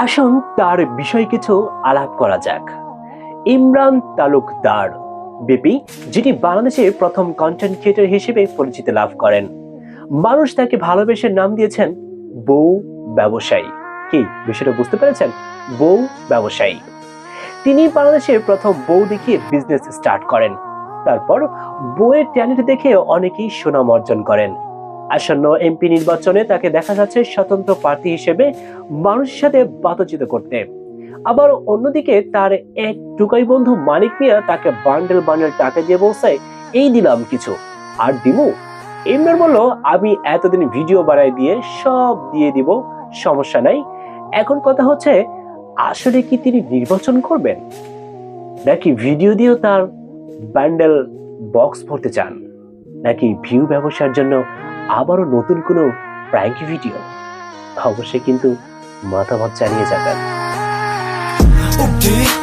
আসুন তার বিষয় কিছু আলাপ করা যাক। ইমরান তালুকদার বিপি, যিনি বাংলাদেশের প্রথম কন্টেন্ট ক্রিয়েটর হিসেবে পরিচিতি লাভ করেন। মানুষ তাকে ভালোবেসে নাম দিয়েছেন বউ ব্যবসায়ী। কি বিষয়টা বুঝতে পেরেছেন? বউ ব্যবসায়ী। তিনি বাংলাদেশের প্রথম বউ দেখিয়ে বিজনেস স্টার্ট করেন। তারপর বউয়ের ট্যালেন্ট দেখে অনেকেই সুনাম অর্জন করেন। আসন্ন এমপি নির্বাচনে তাকে দেখা যাচ্ছে স্বতন্ত্র প্রার্থী হিসেবে মানুষের সাথে বাতচিত করতে। আবার অন্যদিকে তার এক টুকাই বন্ধু মানিক মিয়া তাকে বান্ডেল বান্ডেল টাকা দিয়ে বলছে, এই দিলাম কিছু আর দিমু। ইমরান বলল, আমি এতদিন ভিডিও বানাই দিয়ে সব দিয়ে দিব, সমস্যা নাই। এখন কথা হচ্ছে, আসলে কি তিনি নির্বাচন করবেন, নাকি ভিডিও দিয়েও তার বান্ডেল বক্স ভরতে চান, নাকি ভিউ ব্যবসার জন্য আবারও নতুন কোনো প্র্যাঙ্ক ভিডিও? অবশ্যই কিন্তু মতামত জানিয়ে যাবেন।